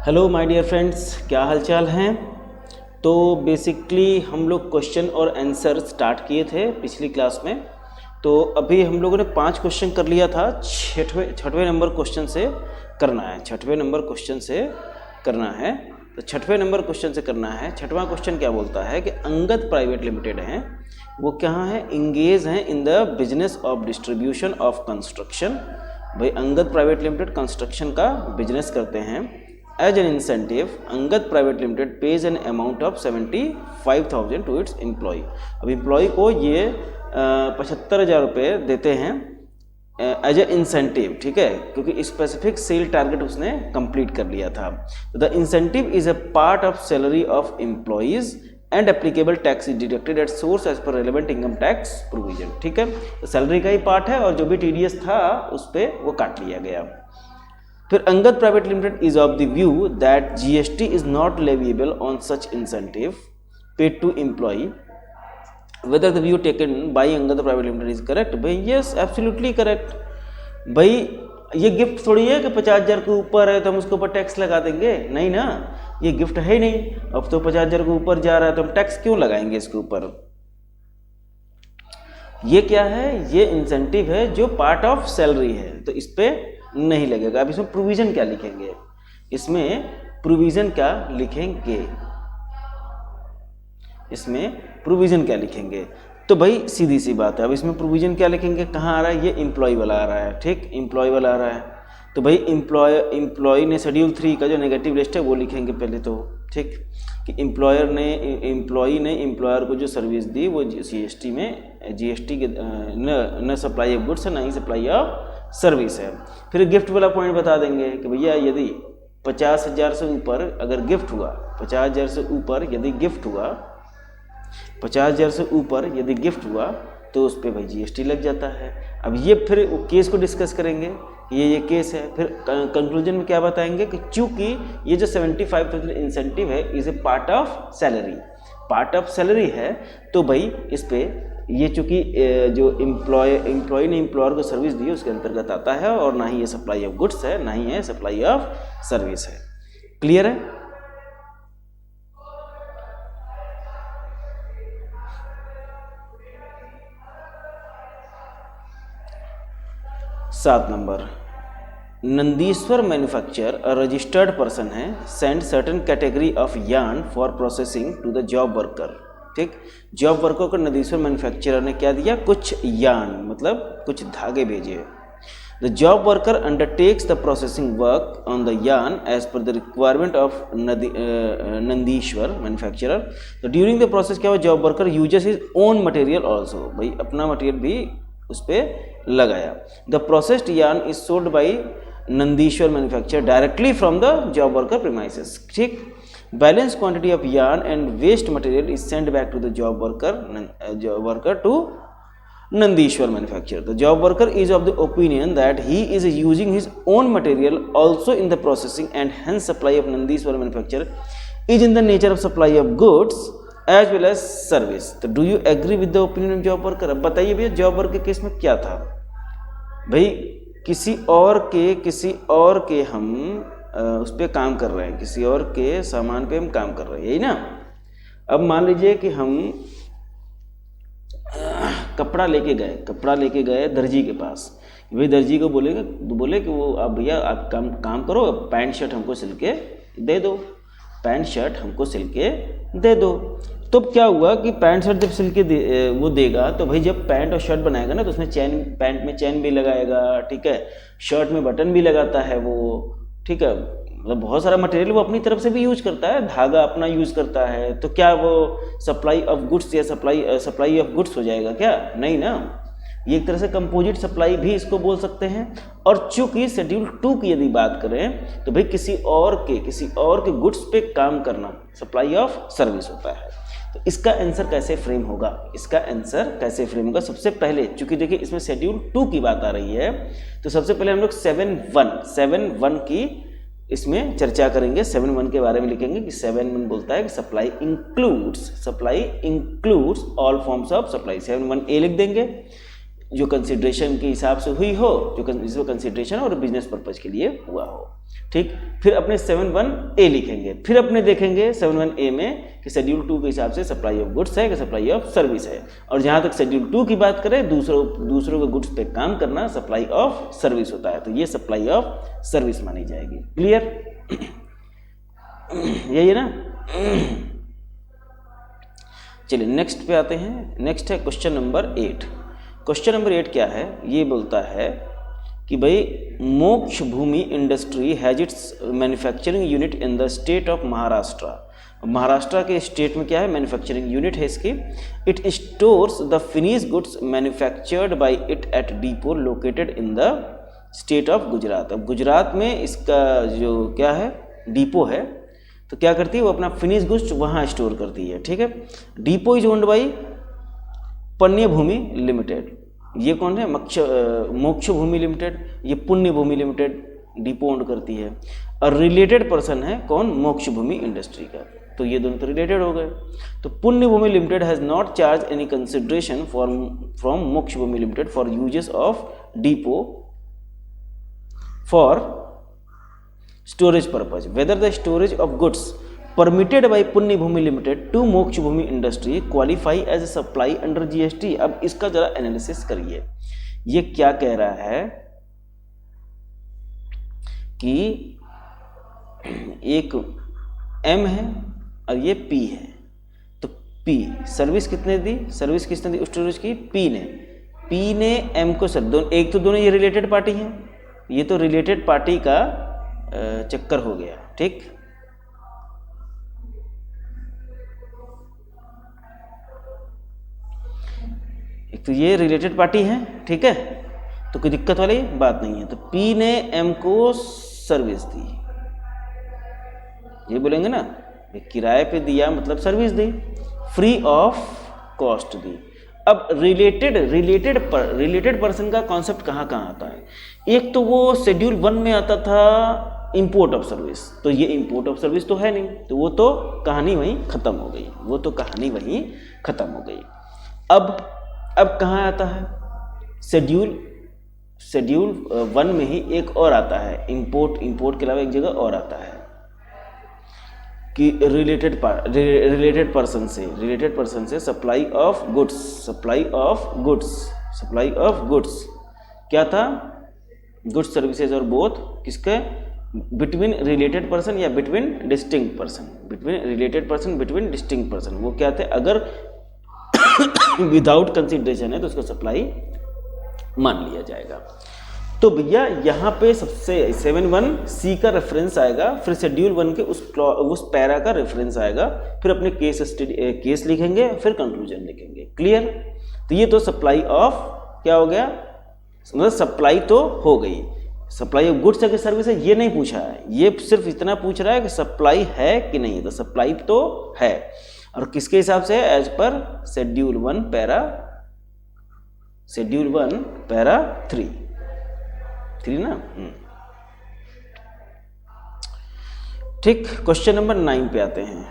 Hello my dear friends, क्या हाल चाल हैं। तो बेसिकली हम लोग क्वेश्चन और आंसर स्टार्ट किए थे पिछली क्लास में। तो अभी हम लोगों ने 5 क्वेश्चन कर लिया था। छठवें नंबर क्वेश्चन से करना है। तो छठवें नंबर क्वेश्चन से करना है। छठवां क्वेश्चन क्या बोलता है कि अंगद प्राइवेट लिमिटेड हैं, वो कहाँ है, इंगेज हैं in the business of distribution of construction. भाई अंगद प्राइवेट लिमिटेड कंस्ट्रक्शन का बिजनेस करते हैं। As an incentive Angad private limited pays an amount of 75,000 to its employee. अब एम्प्लॉय को ये 75,000 रुपये देते हैं एज ए इंसेंटिव, ठीक है, क्योंकि स्पेसिफिक सेल टारगेट उसने कंप्लीट कर लिया था। The incentive is a part of salary of employees and applicable tax is deducted at source as per relevant income tax provision. ठीक है, तो सैलरी का ही पार्ट है और जो भी टीडीएस था उस पर वो काट लिया गया। फिर Angad private limited is of the view that GST is not leviable on such incentive paid to employee. Whether the view taken by Angad Private Limited is correct? भाई yes, absolutely correct। भाई ये गिफ्ट थोड़ी है कि 50,000 के ऊपर है तो हम उसके ऊपर टैक्स लगा देंगे, नहीं ना, ये गिफ्ट है ही नहीं। अब तो 50,000 के ऊपर जा रहा है तो हम टैक्स क्यों लगाएंगे इसके ऊपर। ये क्या है, ये इंसेंटिव है जो पार्ट ऑफ सैलरी है, तो इस पर नहीं लगेगा। अब इसमें प्रोविजन क्या लिखेंगे, प्रोविजन क्या लिखेंगे। तो भाई सीधी सी बात है, अब इसमें प्रोविजन क्या लिखेंगे, कहाँ आ रहा है, ये एम्प्लॉय वाला आ रहा है। ठीक, एम्प्लॉय वाला आ रहा है, तो भाई एम्प्लॉय ने शेड्यूल 3 का जो नेगेटिव लिस्ट है वो लिखेंगे पहले तो। ठीक, कि एम्प्लॉय ने एम्प्लॉयर को जो सर्विस दी वो जीएसटी के न सप्लाई ऑफ गुड्स है ना ही सप्लाई ऑफ सर्विस है। फिर गिफ्ट वाला पॉइंट बता देंगे कि भैया यदि 50,000 से ऊपर अगर गिफ्ट हुआ, 50,000 से ऊपर यदि गिफ्ट हुआ, 50,000 से ऊपर यदि गिफ्ट हुआ तो उस पर भाई जीएसटी लग जाता है। अब ये फिर केस को डिस्कस करेंगे, ये केस है। फिर कंक्लूजन में क्या बताएंगे कि चूंकि ये जो 75,000 इंसेंटिव है is a part of salary है, तो भाई इस पे ये चूंकि जो एम्प्लॉय ने एम्प्लॉयर को सर्विस दी उसके अंतर्गत आता है और ना ही ये सप्लाई ऑफ गुड्स है ना ही ये सप्लाई ऑफ सर्विस है। क्लियर है। 7 number, Nandishwar manufacture a registered person है, send certain category of yarn for processing to the job worker. ठीक, जॉब वर्कर को नंदीश्वर मैन्युफैक्चरर ने क्या दिया, कुछ यार्न मतलब कुछ धागे भेजे। The job worker undertakes the processing work on the yarn as per the requirement of Nandishwar manufacturer. तो ड्यूरिंग द प्रोसेस क्या हुआ, job worker uses his own material also, भाई अपना मटेरियल भी उस पर लगाया। The processed yarn is sold by Nandishwar manufacture directly from the job worker premises. ठीक, balance quantity of yarn and waste material is send back to the job worker to Nandishwar manufacture. The job worker is of the opinion that he is using his own material also in the processing and hence supply of Nandishwar manufacture is in the nature of supply of goods as well as service. तो do you agree with the opinion of job worker. अब बताइए भैया job worker के case में क्या था, भाई किसी और के हम उस पर काम कर रहे हैं, किसी और के सामान पे हम काम कर रहे हैं, यही ना। अब मान लीजिए कि हम कपड़ा लेके गए दर्जी के पास। भाई दर्जी को बोले कि वो आप भैया आप काम करो, पैंट शर्ट हमको सिल के दे दो। तो क्या हुआ कि पैंट शर्ट जब सिल के वो देगा तो भाई जब पैंट और शर्ट बनाएगा ना तो उसमें पैंट में चैन भी लगाएगा, ठीक है, शर्ट में बटन भी लगाता है वो, ठीक है, मतलब बहुत सारा मटेरियल वो अपनी तरफ से भी यूज करता है, धागा अपना यूज करता है। तो क्या वो सप्लाई ऑफ गुड्स या सप्लाई ऑफ गुड्स हो जाएगा क्या, नहीं ना। ये एक तरह से कंपोजिट सप्लाई भी इसको बोल सकते हैं। और चूंकि शेड्यूल 2 की यदि बात करें तो भाई किसी और के गुड्स पे काम करना सप्लाई ऑफ सर्विस होता है। तो इसका आंसर कैसे फ्रेम होगा, सबसे पहले चूंकि देखिए इसमें शेड्यूल 2 की बात आ रही है तो सबसे पहले हम लोग 7.1 की इसमें चर्चा करेंगे। 7.1 के बारे में लिखेंगे कि 7.1 बोलता है कि supply includes all forms of supply. 7.1 ए लिख देंगे। जो कंसिडरेशन के हिसाब से हुई हो, जो कंसिडरेशन और बिजनेस पर्पज के लिए हुआ हो। ठीक, फिर अपने 7(1)A लिखेंगे, फिर अपने देखेंगे 7(1)A में कि शेड्यूल 2 के हिसाब से सप्लाई ऑफ गुड्स है कि सप्लाई ऑफ सर्विस है, और जहाँ तक शेड्यूल 2 की बात करें, दूसरों के गुड्स पे काम करना सप्लाई ऑफ सर्विस होता है, तो ये सप्लाई ऑफ सर्विस मानी जाएगी। क्लियर? यही है ना? चलिए नेक्स्ट पे आते हैं। नेक्स्ट है क्वेश्चन नंबर 8। क्वेश्चन नंबर 8 क्या है? ये बोलता है कि भाई Moksh Bhumi industry has its manufacturing unit in the state of Maharashtra. Maharashtra के स्टेट में क्या है? मैन्युफैक्चरिंग यूनिट है इसकी। It stores the finish goods manufactured by it at depot located in the state of Gujarat. अब गुजरात में इसका जो क्या है डिपो है, तो क्या करती है वो अपना फिनिश गुड्स वहाँ स्टोर करती है। ठीक है, डिपो इज ओन्ड बाई पुण्य भूमि लिमिटेड। ये कौन है? मोक्ष भूमि लिमिटेड, ये पुण्य भूमि लिमिटेड डिपो ओन्ड करती है। और रिलेटेड पर्सन है कौन? मोक्ष भूमि इंडस्ट्री का। तो ये दोनों तो रिलेटेड हो गए। तो Punya Bhumi limited has not charge any consideration from Moksh Bhumi limited for uses of depot for storage purpose, whether the storage of goods permitted by पुण्य Bhumi limited to Moksh Bhumi industry qualify as a supply under GST. अब इसका जरा analysis करिए। ये क्या कह रहा है कि एक M है और ये P है, तो P सर्विस कितने दी? सर्विस किसने दी स्टोरेज की? P ने M को एक तो दोनों ये रिलेटेड पार्टी हैं, ये तो रिलेटेड पार्टी का चक्कर हो गया। ठीक, एक तो ये रिलेटेड पार्टी है, ठीक है, तो कोई दिक्कत वाली बात नहीं है। तो P ने M को सर्विस दी, ये बोलेंगे ना, किराए पे दिया मतलब सर्विस दी, फ्री ऑफ कॉस्ट दी। अब रिलेटेड पर्सन का कॉन्सेप्ट कहाँ आता है? एक तो वो शेड्यूल 1 में आता था इंपोर्ट ऑफ सर्विस, तो ये इंपोर्ट ऑफ सर्विस तो है नहीं, तो वो तो कहानी वहीं खत्म हो गई। अब कहाँ आता है? शेड्यूल 1 में ही एक और आता है, इंपोर्ट के अलावा एक जगह और आता है कि रिलेटेड पर्सन से सप्लाई ऑफ गुड्स क्या था? गुड्स सर्विसेज और बोथ किसके? बिटवीन रिलेटेड पर्सन या बिटवीन डिस्टिंक्ट पर्सन, वो क्या थे? अगर विदाउट कंसिडरेशन है तो उसको सप्लाई मान लिया जाएगा। तो भैया यहाँ पे सबसे 7(1)C का रेफरेंस आएगा, फिर शेड्यूल 1 के उस पैरा का रेफरेंस आएगा, फिर अपने केस लिखेंगे, फिर कंक्लूजन लिखेंगे। क्लियर? तो ये तो सप्लाई ऑफ क्या हो गया, मतलब सप्लाई तो हो गई। सप्लाई ऑफ गुड्स है कि सर्विस है ये नहीं पूछा है, ये सिर्फ इतना पूछ रहा है कि सप्लाई है कि नहीं। तो सप्लाई तो है, और किसके हिसाब से? एज पर शेड्यूल 1 पैरा 3 ना। ठीक, क्वेश्चन नंबर 9 पे आते हैं।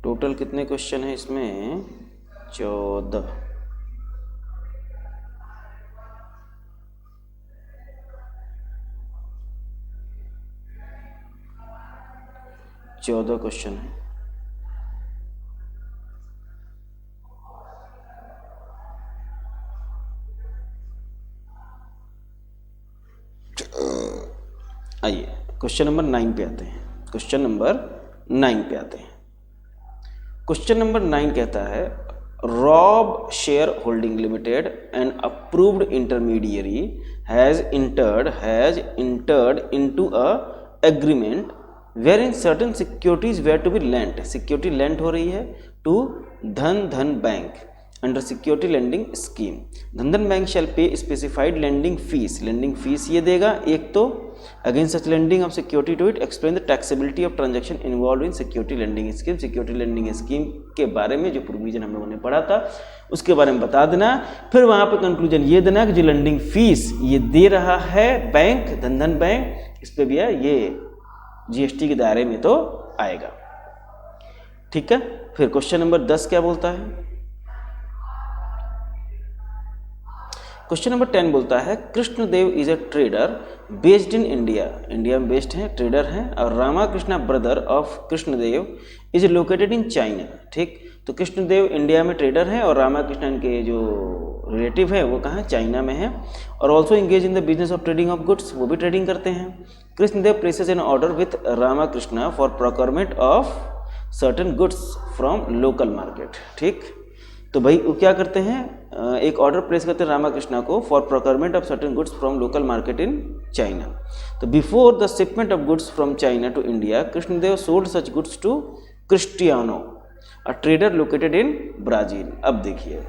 टोटल कितने क्वेश्चन है इसमें? 14 क्वेश्चन है। आइए क्वेश्चन नंबर 9 पे आते हैं। क्वेश्चन नंबर 9 कहता है, Rob share holding limited and approved intermediary has entered into a agreement wherein certain securities were to be lent, security lent हो रही है to Dhan bank under security lending scheme. Dhan bank shall pay specified lending fees ये देगा। एक तो against such lending of security to it explain the taxability of transaction involve in security lending scheme. Security lending scheme के बारे में जो provision हम लोगों ने पढ़ा था उसके बारे में बता देना। फिर वहाँ पे कंक्लूजन ये देना कि जो लेंडिंग फीस ये दे रहा है बैंक, धन बैंक, इस पर भी है ये जीएसटी के दायरे में तो आएगा। ठीक है, फिर क्वेश्चन नंबर 10 क्या बोलता है? क्वेश्चन नंबर 10 बोलता है Krishnadev is a trader based in India, India में बेस्ड हैं, ट्रेडर हैं, और Ramakrishna brother of Krishnadev is located in China. ठीक, तो कृष्णदेव इंडिया में ट्रेडर हैं और रामाकृष्णन के जो रिलेटिव है वो कहाँ, चाइना में है, और also engage in the business of trading of goods, वो भी ट्रेडिंग करते हैं। Krishnadev places an order with Ramakrishna for procurement of certain goods from local market. ठीक, तो भाई वो क्या करते हैं, एक ऑर्डर प्लेस करते हैं रामाकृष्णा को for procurement of certain goods from local market in China. तो before the shipment of goods from China to India Krishnadev sold such goods to Cristiano, a trader located in Brazil. अब देखिए,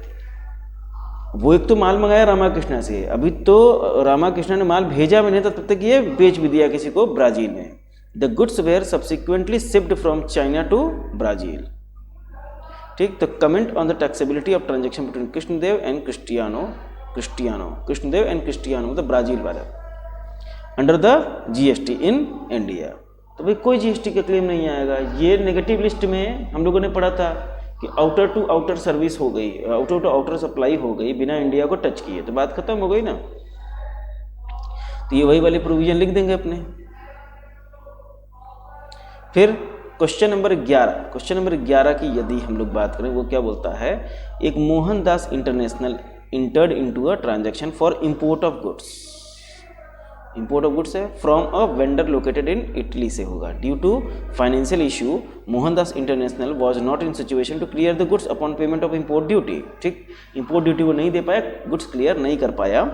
वो एक तो माल मंगाया रामाकृष्णा से, अभी तो रामाकृष्णा ने माल भेजा भी नहीं था, तब तक ये बेच भी दिया किसी को ब्राजील में। The goods were subsequently shipped from China to Brazil. ठीक, तो comment on the taxability of transaction between Krishnadev and Cristiano, Krishnadev and Cristiano मतलब ब्राजील वाला, under the GST in India. तो भाई कोई जीएसटी का क्लेम नहीं आएगा। ये नेगेटिव लिस्ट में हम लोगों ने पढ़ा था कि आउटर टू आउटर सर्विस हो गई, आउटर टू आउटर सप्लाई हो गई बिना इंडिया को टच किए, तो बात खत्म हो गई ना। तो ये वही वाले प्रोविजन लिख देंगे अपने। फिर क्वेश्चन नंबर 11 की यदि हम लोग बात करें, वो क्या बोलता है, एक Mohandas international entered into a transaction for import of goods, import of goods है from a vendor located in Italy से होगा। Due to financial issue Mohandas international was not in situation to clear the goods upon payment of import duty. ठीक, import duty वो नहीं दे पाया, goods clear नहीं कर पाया,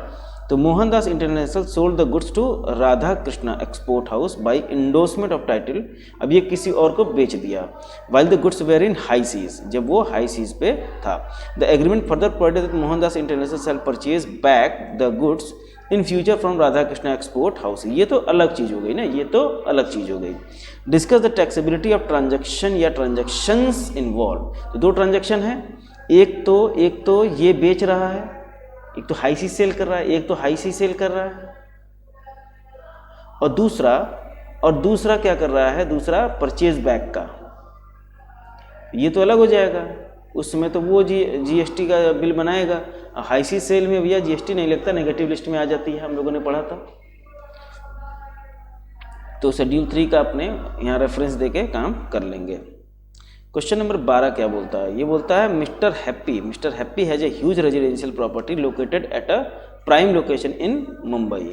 तो Mohandas international sold the goods to Radha Krishna export house by endorsement of title. अब ये किसी और को बेच दिया। While the goods were in high seas, जब वो हाई सीज पे था। The agreement further provided that Mohandas international shall purchase back the goods in future from Radha Krishna export house. ये तो अलग चीज़ हो गई ना, ये तो अलग चीज़ हो गई। Discuss the taxability of transaction या ट्रांजेक्शन्स इन्वॉल्व। तो दो ट्रांजेक्शन है, एक तो ये बेच रहा है, एक तो हाई सी सेल कर रहा है, एक तो हाई सी सेल कर रहा है, और दूसरा क्या कर रहा है, दूसरा परचेज बैक का, ये तो अलग हो जाएगा। उसमें तो वो जीएसटी का बिल बनाएगा। हाई सी सेल में भैया जीएसटी नहीं लगता, नेगेटिव लिस्ट में आ जाती है, हम लोगों ने पढ़ा था। तो शेड्यूल 3 का अपने यहाँ रेफरेंस देके काम कर लेंगे। क्वेश्चन नंबर 12 क्या बोलता है, ये बोलता है mister happy has a huge residential property located at a prime location in Mumbai.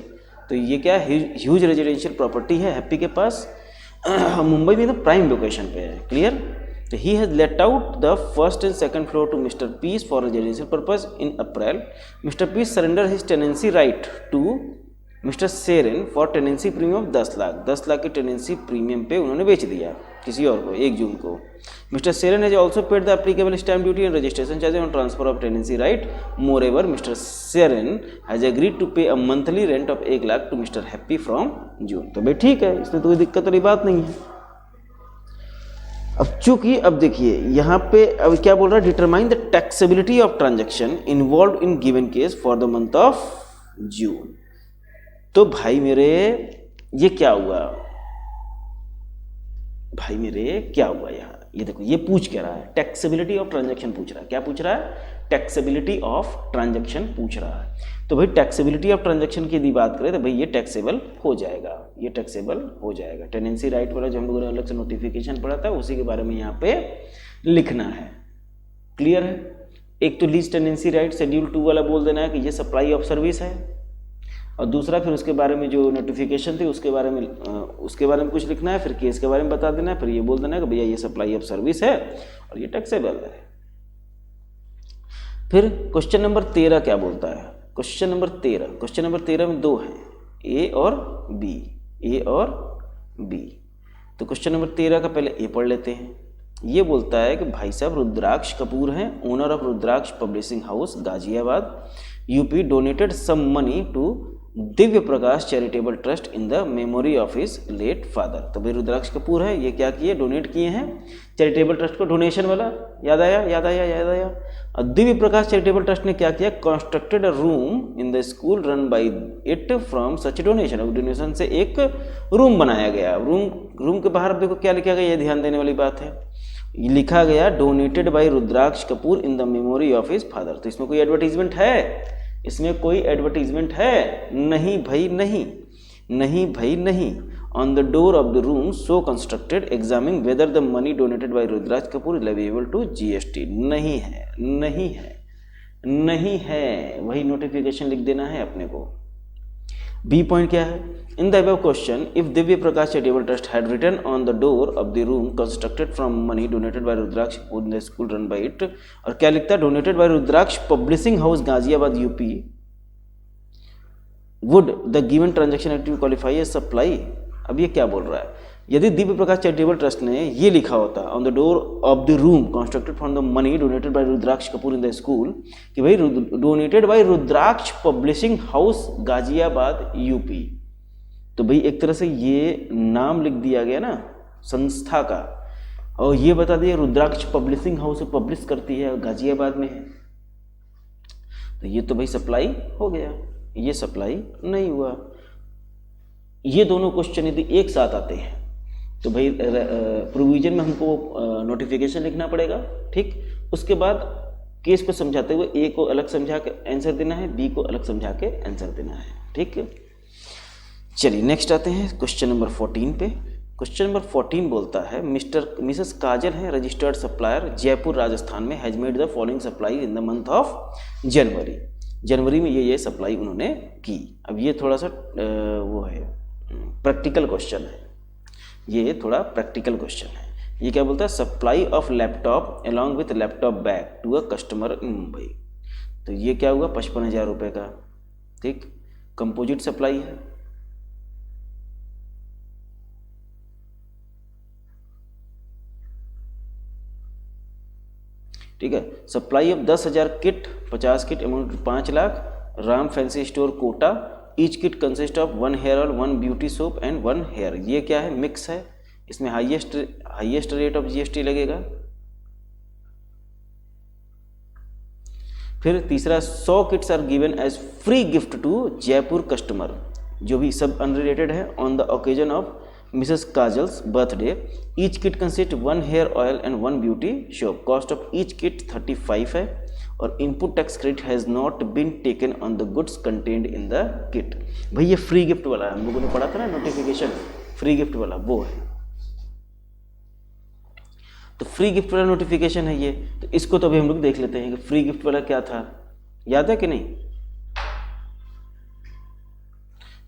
तो ये क्या ह्यूज रेजिडेंशियल प्रॉपर्टी है हैप्पी के पास, मुंबई में तो प्राइम लोकेशन पे है। क्लियर। तो he has let out the first and second floor to mister Peace for residential purpose in April. Mister Peace surrender his tenancy right to mister Serene for tenancy premium of 10 lakh. 10 lakh की tenancy premium पे उन्होंने बेच दिया किसी और को 1 जून को। Mister Serene has also paid the applicable stamp duty and registration charges on transfer of tenancy right. Moreover mister Serene has agreed to pay a monthly rent of 1 lakh to mister Happy from June. तो भाई ठीक है, इसमें तो कोई दिक्कत वाली बात नहीं है। अब चूंकि अब देखिए यहाँ पे अब क्या बोल रहा है, determine the taxability of transaction involve in given case for the month of June. तो भाई मेरे ये क्या हुआ, यहाँ ये देखो ये पूछ क्या रहा है, टैक्सेबिलिटी ऑफ ट्रांजैक्शन पूछ रहा है। क्या पूछ रहा है, टैक्सेबिलिटी ऑफ ट्रांजैक्शन पूछ रहा है। तो भाई टैक्सेबिलिटी ऑफ ट्रांजैक्शन की यदि बात करें तो भाई ये टैक्सेबल हो जाएगा, ये टैक्सेबल हो जाएगा। टेनेंसी राइट वाला जो हम लोगों ने अलग से नोटिफिकेशन पढ़ा था उसी के बारे में यहाँ पे लिखना है। क्लियर है। एक तो लीज टेनेंसी राइट शेड्यूल 2 वाला बोल देना है कि ये सप्लाई ऑफ सर्विस है, और दूसरा फिर उसके बारे में जो नोटिफिकेशन थी उसके बारे में कुछ लिखना है, फिर केस के बारे में बता देना है, फिर ये बोल देना है कि भैया ये सप्लाई ऑफ सर्विस है और ये टैक्सेबल है। फिर क्वेश्चन नंबर 13 क्या बोलता है, क्वेश्चन नंबर 13 में 2 हैं, ए और बी। तो क्वेश्चन नंबर 13 का पहले ए पढ़ लेते हैं। ये बोलता है कि भाई साहब रुद्राक्ष कपूर हैं, owner of Rudraksh publishing house Ghaziabad, UP, donated some money to Divya Prakash charitable trust in the memory of his late father. तो भाई रुद्राक्ष कपूर है, ये क्या किए, डोनेट किए हैं चैरिटेबल ट्रस्ट को, डोनेशन वाला याद आया। और दिव्य प्रकाश चैरिटेबल ट्रस्ट ने क्या किया, constructed a room in the school run by it from such donation. अब डोनेशन से एक रूम बनाया गया। रूम के बाहर देखो क्या लिखा गया, ये ध्यान देने वाली बात है, लिखा गया donated by Rudraksh Kapoor in the memory of his father. तो इसमें कोई एडवर्टीजमेंट है, इसमें कोई एडवर्टीजमेंट है? नहीं भाई नहीं, नहीं भाई नहीं। On the door of the room so constructed examine whether the money donated by Rudraksh Kapoor leviable to GST. नहीं है, नहीं है, नहीं है, वही नोटिफिकेशन लिख देना है अपने को। बी पॉइंट क्या है? In the above question if Divya Prakash charitable trust had written on the door of the room constructed from money donated by Rudraksh Kapoor in the school run by it, और क्या लिखता है? Donated by Rudraksh publishing house Ghaziabad UP, would the given transaction activity qualify as supply. अब ये क्या बोल रहा है? यदि दिव्य प्रकाश चैरिटेबल ट्रस्ट ने ये लिखा होता on the door of the room constructed from the money donated by Rudraksh Kapoor in the school, कि भाई donated by Rudraksh publishing house Ghaziabad UP, तो भाई एक तरह से ये नाम लिख दिया गया ना संस्था का, और ये बता दिया रुद्राक्ष पब्लिशिंग हाउस पब्लिश करती है, गाजियाबाद में है, तो ये तो भाई सप्लाई हो गया, ये सप्लाई नहीं हुआ। ये दोनों क्वेश्चन यदि एक साथ आते हैं तो भाई प्रोविजन में हमको नोटिफिकेशन लिखना पड़ेगा, ठीक। उसके बाद केस को समझाते हुए ए को अलग समझा के आंसर देना है, बी को अलग समझा के आंसर देना है, ठीक है। चलिए नेक्स्ट आते हैं क्वेश्चन नंबर 14 पे। क्वेश्चन नंबर 14 बोलता है मिसेस काजल है रजिस्टर्ड सप्लायर जयपुर राजस्थान में, has made the following supply in the month of January. जनवरी में ये सप्लाई उन्होंने की। अब ये थोड़ा सा वो है प्रैक्टिकल क्वेश्चन है, ये थोड़ा प्रैक्टिकल क्वेश्चन है। ये क्या बोलता है? Supply of laptop along with laptop bag to a customer in Mumbai. तो ये क्या हुआ? 55,000 रुपये का, ठीक। कंपोजिट सप्लाई है, ठीक है। Supply of 10,000 kit, 50 kit amount 5 lakh, Ram fancy store Kota. Each kit consist of 1 hair oil, 1 beauty soap and 1 hair. ये क्या है? मिक्स है, इसमें हाईएस्ट रेट ऑफ जीएसटी लगेगा। फिर तीसरा 100 kits are given as free gift to Jaipur customer, जो भी सब अनरिलेटेड है, on the occasion of Mrs Kajal's birthday. Each kit consist 1 hair oil and 1 beauty soap. Cost of each kit 35 है, और input tax credit has not been taken on the goods contained in the kit. भाई ये free gift वाला है, हम लोगों ने पढ़ा था ना नोटिफिकेशन, फ्री गिफ्ट वाला वो है। तो फ्री गिफ्ट वाला नोटिफिकेशन है ये, तो इसको तो अभी हम लोग देख लेते हैं कि फ्री गिफ्ट वाला क्या था, याद है कि नहीं।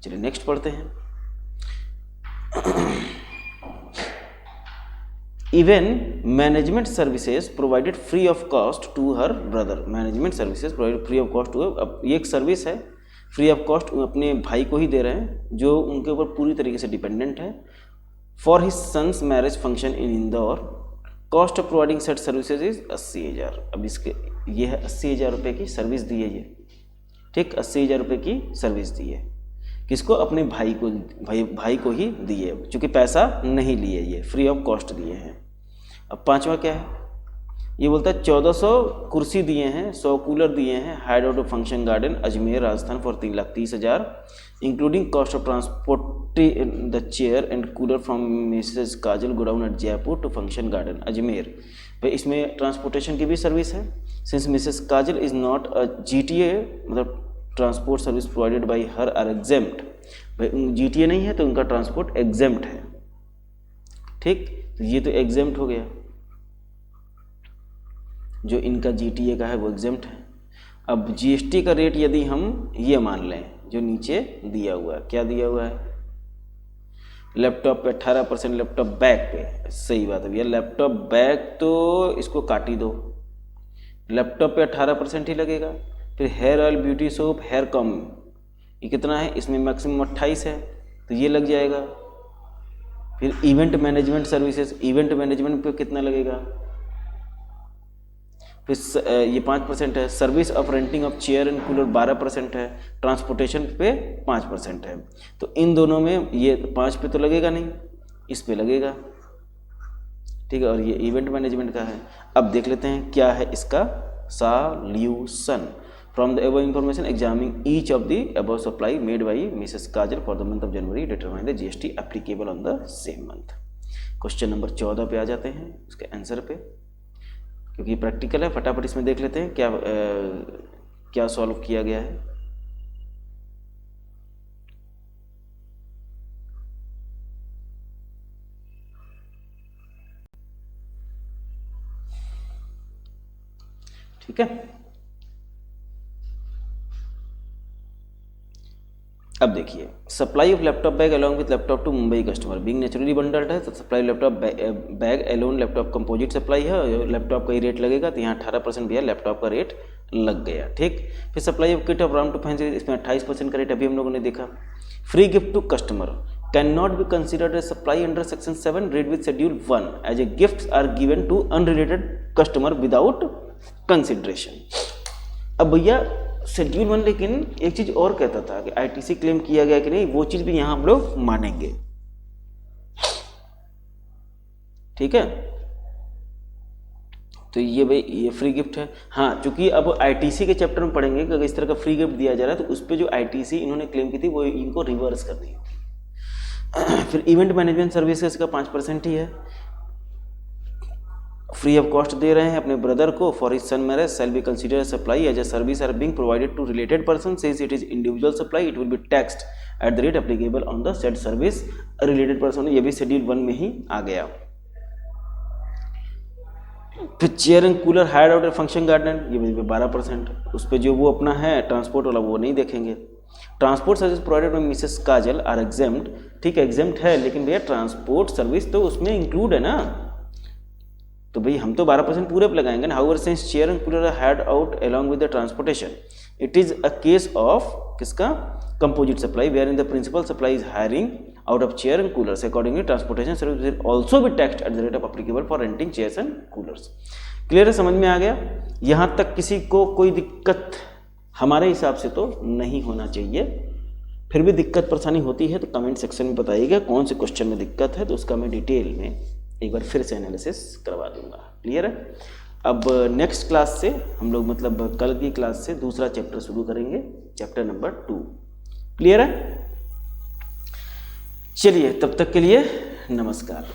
चलिए नेक्स्ट पढ़ते हैं। Even management services provided free of cost to her brother. Management services provided free of cost to her। अब ये एक सर्विस है फ्री ऑफ कॉस्ट, अपने भाई को ही दे रहे हैं जो उनके ऊपर पूरी तरीके से डिपेंडेंट है। For his sons marriage function in Indore, cost of providing set services is 80,000। अब इसके ये है 80,000 रुपये की सर्विस दी है ये, ठीक। 80,000 रुपये की सर्विस दी है, किसको? अपने भाई को, भाई को ही दिए, चूँकि पैसा नहीं लिए, ये फ्री ऑफ कॉस्ट दिए हैं। अब पांचवा क्या है? ये बोलता है 1400 कुर्सी दिए हैं, 100 कूलर दिए हैं, hired out of function garden Ajmer Rajasthan for 3,30,000, including cost of transport the chair and cooler from Mrs Kajal godown at Jaipur to function garden Ajmer. भाई इसमें ट्रांसपोर्टेशन की भी सर्विस है, since Mrs Kajal is not a GTA, मतलब transport service provided by her are exempt. भाई GTA नहीं है तो उनका ट्रांसपोर्ट एग्जेम्प्ट है, ठीक। तो ये तो एग्जेम्प्ट हो गया, जो इनका GTA का है वो एग्जेम्प्ट है। अब GST का रेट यदि हम ये मान लें जो नीचे दिया हुआ है, क्या दिया हुआ है? लैपटॉप पे 18%, लैपटॉप बैग पे, सही बात है भैया, लैपटॉप बैग तो इसको काट ही दो, लैपटॉप पे 18% ही लगेगा। फिर hair oil, beauty soap, hair comb, ये कितना है? इसमें मैक्सिमम 28 है, तो ये लग जाएगा। फिर event management services, event management पे कितना लगेगा? फिर ये 5% है। Service of renting of chair and cooler 12% है। ट्रांसपोर्टेशन पे 5% है। तो इन दोनों में ये 5 पे तो लगेगा नहीं, इस पे लगेगा, ठीक है। और ये इवेंट मैनेजमेंट का है। अब देख लेते हैं क्या है इसका solution. From the above information, examining each of the above supply made by Mrs. Kajal for the month of January, determine the GST applicable on the same month. Question number 14 पे आ जाते हैं, उसके आंसर पे, क्योंकि practical है, फटाफट इसमें देख लेते हैं क्या सॉल्व किया गया है। ठीक है, अब देखिए, supply of laptop bag along with laptop to Mumbai customer being naturally bundled है, तो supply laptop bag along laptop composite supply है, लैपटॉप का ही रेट लगेगा, तो यहाँ 18% भैया लैपटॉप का रेट लग गया। ठीक, फिर supply of kit of round to fancy, इसमें 28% का रेट अभी हम लोगों ने देखा। Free gift to customer can not be considered a supply under section 7 read with schedule 1 as a gift are given to unrelated customer without consideration. अब भैया schedule 1, लेकिन एक चीज और कहता था कि आईटीसी क्लेम किया गया कि नहीं, वो चीज भी यहां हम लोग मानेंगे। ठीक है, तो ये भाई ये फ्री गिफ्ट है। हाँ, चूंकि अब आईटीसी के चैप्टर में पढ़ेंगे कि अगर इस तरह का फ्री गिफ्ट दिया जा रहा है तो उस पर जो आईटीसी इन्होंने क्लेम की थी वो इनको रिवर्स करनी होगी। फिर इवेंट मैनेजमेंट सर्विसेज का 5% ही है, फ्री ऑफ कॉस्ट दे रहे हैं अपने ब्रदर को for his son marriage shall be consider supply as a service are being provided to related person says it is individual supply it will be taxed at the rate applicable on the said service related person. ये भी schedule 1 में ही आ गया। फिर chair and cooler hired out a function garden, ये भी 12%, उस पर जो वो अपना है ट्रांसपोर्ट वाला वो नहीं देखेंगे। Transport service provided by Mrs Kajal are exempt, ठीक है एग्जेम्प्ट है, लेकिन भैया ट्रांसपोर्ट सर्विस तो उसमें इंक्लूड है ना, तो भाई हम तो 12% पूरे पे लगाएंगे ना। However since chair and cooler are hired out along with the transportation it is a case of किसका composite supply wherein the principal supply is hiring out of chair and coolers accordingly transportation service will also be taxed at the rate of applicable for renting chairs and coolers. Clear है, समझ में आ गया? यहाँ तक किसी को कोई दिक्कत हमारे हिसाब से तो नहीं होना चाहिए। फिर भी दिक्कत परेशानी होती है तो कमेंट सेक्शन में बताइएगा कौन से क्वेश्चन में दिक्कत है, तो उसका मैं डिटेल में एक बार फिर से एनालिसिस करवा दूंगा। क्लियर है? अब नेक्स्ट क्लास से हम लोग मतलब कल की क्लास से दूसरा चैप्टर शुरू करेंगे, चैप्टर नंबर 2। क्लियर है? चलिए, तब तक के लिए नमस्कार।